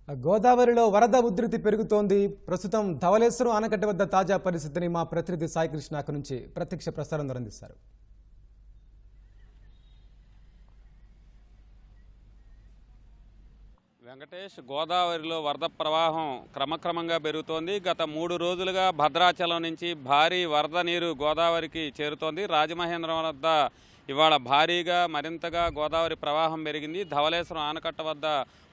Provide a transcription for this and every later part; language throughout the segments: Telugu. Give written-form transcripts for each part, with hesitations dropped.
గోదావరిలో వరద ఉధృతి పెరుగుతోంది. ప్రస్తుతం ధవళేశ్వరం ఆనకట్ట వద్ద తాజా పరిస్థితిని మా ప్రతినిధి సాయికృష్ణ అక్కడి నుంచి ప్రత్యక్ష ప్రసారం అందిస్తారు. వెంకటేష్, గోదావరిలో వరద ప్రవాహం క్రమక్రమంగా పెరుగుతోంది. గత 3 రోజులుగా భద్రాచలం నుంచి భారీ వరద నీరు గోదావరికి చేరుతోంది. రాజమహేంద్రం వద్ద ఇవాళ భారీగా మరింతగా గోదావరి ప్రవాహం పెరిగింది. ధవళేశ్వరం ఆనకట్ట వద్ద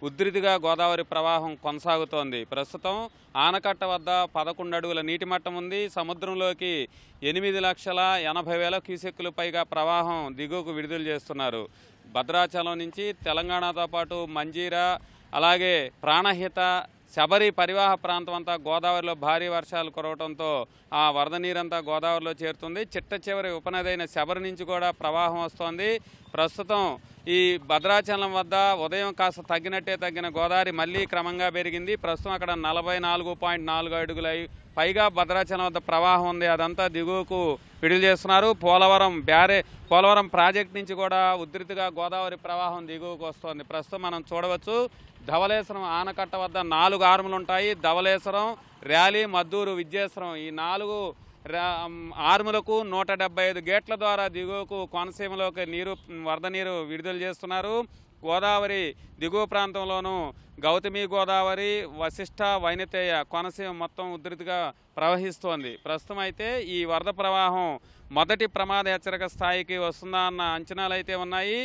ఉధృతిగా గోదావరి ప్రవాహం కొనసాగుతోంది. ప్రస్తుతం ఆనకట్ట వద్ద 11 అడుగుల నీటి మట్టం ఉంది. సముద్రంలోకి 8,80,000 క్యూసెక్కులు పైగా ప్రవాహం దిగువకు విడుదల చేస్తున్నారు. భద్రాచలం నుంచి తెలంగాణతో పాటు మంజీరా, అలాగే ప్రాణహిత, శబరి పరివాహ ప్రాంతం అంతా గోదావరిలో భారీ వర్షాలు కురవడంతో ఆ వరద నీరంతా గోదావరిలో చేరుతుంది. చిట్ట చివరి ఉపనదైన శబరి నుంచి కూడా ప్రవాహం వస్తోంది. ప్రస్తుతం ఈ భద్రాచలం వద్ద ఉదయం కాస్త తగ్గిన గోదావరి మళ్ళీ క్రమంగా పెరిగింది. ప్రస్తుతం అక్కడ 44.4 అడుగుల పైగా భద్రాచలం వద్ద ప్రవాహం ఉంది. అదంతా దిగువకు విడుదల చేస్తున్నారు. పోలవరం ప్రాజెక్ట్ నుంచి కూడా ఉధృతిగా గోదావరి ప్రవాహం దిగువకు వస్తోంది. ప్రస్తుతం మనం చూడవచ్చు, ధవళేశ్వరం ఆనకట్ట వద్ద 4 ఆర్ములు ఉంటాయి. ధవళేశ్వరం, ర్యాలీ, మద్దూరు, విద్యేశ్వరం ఈ 4 ఆర్ములకు 175 గేట్ల ద్వారా దిగువకు కోనసీమలోకి వరద నీరు విడుదల చేస్తున్నారు. గోదావరి దిగువ ప్రాంతంలోనూ గౌతమి గోదావరి, వశిష్ట, వైనతేయ కోనసీమ మొత్తం ఉధృతిగా ప్రవహిస్తోంది. ప్రస్తుతం అయితే ఈ వరద ప్రవాహం మొదటి ప్రమాద హెచ్చరిక స్థాయికి వస్తుందా అన్న అంచనాలు అయితే ఉన్నాయి.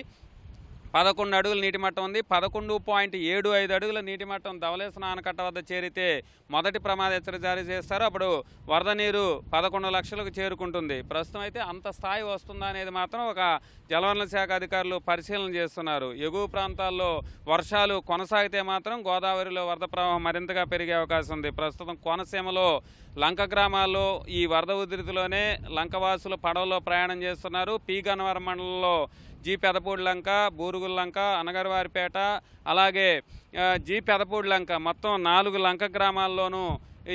11 అడుగుల నీటి మట్టం ఉంది. 11.75 అడుగుల నీటి మట్టం ధవళేశ్వరం ఆనకట్ట వద్ద చేరితే మొదటి ప్రమాద హెచ్చరిక జారీ చేస్తారు. అప్పుడు వరద నీరు 11 లక్షలకు చేరుకుంటుంది. ప్రస్తుతం అయితే అంత స్థాయి వస్తుందా అనేది మాత్రం ఒక జలవనరుల శాఖ అధికారులు పరిశీలన చేస్తున్నారు. ఎగువ ప్రాంతాల్లో వర్షాలు కొనసాగితే మాత్రం గోదావరిలో వరద ప్రవాహం మరింతగా పెరిగే అవకాశం ఉంది. ప్రస్తుతం కోనసీమలో లంక గ్రామాల్లో ఈ వరద ఉధృతిలోనే లంకవాసులు పడవలో ప్రయాణం చేస్తున్నారు. పి గన్నవరం మండలంలో జీ పెదపూడి లంక, బూరుగుల లంక, అనగరవారిపేట, అలాగే జీ పెదపూడి లంక మొత్తం 4 లంక గ్రామాల్లోనూ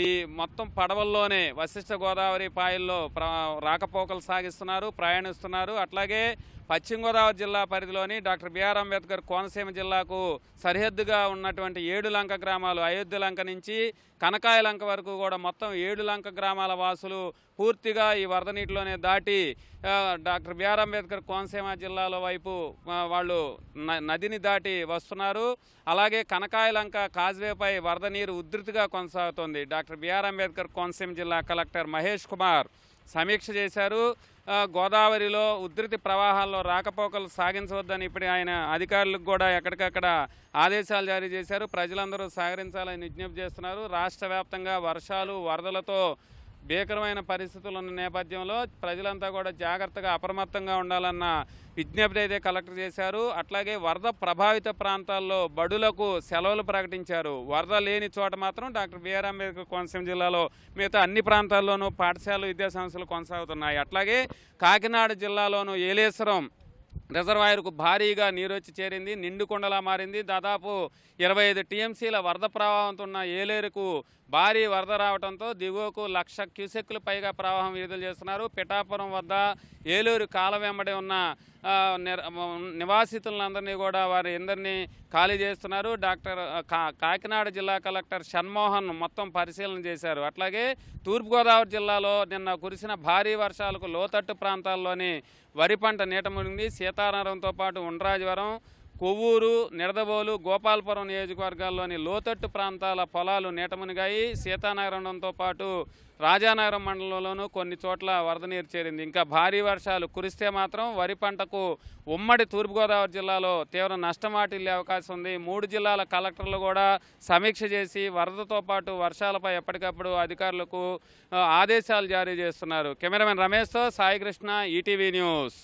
ఈ మొత్తం పడవల్లోనే వశిష్ట గోదావరి పాయల్లో రాకపోకలు సాగిస్తున్నారు, ప్రయాణిస్తున్నారు. అట్లాగే పశ్చిమ గోదావరి జిల్లా పరిధిలోని డాక్టర్ బిఆర్ అంబేద్కర్ కోనసీమ జిల్లాకు సరిహద్దుగా ఉన్నటువంటి 7 లంక గ్రామాలు, అయోధ్య లంక నుంచి కనకాయ లంక వరకు కూడా మొత్తం 7 లంక గ్రామాల వాసులు పూర్తిగా ఈ వరద నీటిలోనే దాటి డాక్టర్ బిఆర్ అంబేద్కర్ కోనసీమ జిల్లాలో వైపు వాళ్ళు నదిని దాటి వస్తున్నారు. అలాగే కనకాయ లంక కాజ్వేపై వరద నీరు ఉధృతిగా కొనసాగుతోంది. డాక్టర్ బిఆర్ అంబేద్కర్ కోనసీమ జిల్లా కలెక్టర్ మహేష్ కుమార్ సమీక్ష చేశారు. గోదావరిలో ఉధృతి ప్రవాహాల్లో రాకపోకలు సాగించవద్దని ఇప్పుడు ఆయన అధికారులకు కూడా ఎక్కడికక్కడ ఆదేశాలు జారీ చేశారు. ప్రజలందరూ సహకరించాలని విజ్ఞప్తి చేస్తున్నారు. రాష్ట్ర వ్యాప్తంగా వర్షాలు, వరదలతో భీకరమైన పరిస్థితులు ఉన్న నేపథ్యంలో ప్రజలంతా కూడా జాగ్రత్తగా అప్రమత్తంగా ఉండాలన్న విజ్ఞప్తి అయితే కలెక్టర్ చేశారు. అట్లాగే వరద ప్రభావిత ప్రాంతాల్లో బడులకు సెలవులు ప్రకటించారు. వరద లేని చోట మాత్రం డాక్టర్ బిఆర్ అంబేద్కర్ కోనసీమ జిల్లాలో మిగతా అన్ని ప్రాంతాల్లోనూ పాఠశాలలు, విద్యాసంస్థలు కొనసాగుతున్నాయి. అట్లాగే కాకినాడ జిల్లాలోనూ ఏలేశ్వరం రిజర్వాయర్కు భారీగా నీరు వచ్చి చేరింది, నిండుకొండలా మారింది. దాదాపు 25 టీఎంసీల వరద ప్రవాహంతో ఉన్న ఏలేరుకు భారీ వరద రావడంతో దిగువకు 1,00,000 క్యూసెక్కులు పైగా ప్రవాహం విడుదల చేస్తున్నారు. పిఠాపురం వద్ద ఏలూరు కాలం వెంబడి ఉన్న నివాసితులందరినీ కూడా వారందరినీ ఖాళీ చేస్తున్నారు. కాకినాడ జిల్లా కలెక్టర్ షణ్మోహన్ మొత్తం పరిశీలన చేశారు. అట్లాగే తూర్పుగోదావరి జిల్లాలో నిన్న కురిసిన భారీ వర్షాలకు లోతట్టు ప్రాంతాల్లోని వరి పంట నీట మునిగింది. సీతానగరంతో పాటు ఉండ్రాజవరం, కొవ్వూరు, నిడదవోలు, గోపాలపురం నియోజకవర్గాల్లోని లోతట్టు ప్రాంతాల పొలాలు నీట మునిగాయి. సీతానగరంతో పాటు రాజానగరం మండలంలోనూ కొన్ని చోట్ల వరద నీరు చేరింది. ఇంకా భారీ వర్షాలు కురిస్తే మాత్రం వరి పంటకు ఉమ్మడి తూర్పుగోదావరి జిల్లాలో తీవ్ర నష్టం వాటిల్లే అవకాశం ఉంది. 3 జిల్లాల కలెక్టర్లు కూడా సమీక్ష చేసి వరదతో పాటు వర్షాలపై ఎప్పటికప్పుడు అధికారులకు ఆదేశాలు జారీ చేస్తున్నారు. కెమెరామెన్ రమేష్తో సాయికృష్ణ, ఈటీవీ న్యూస్.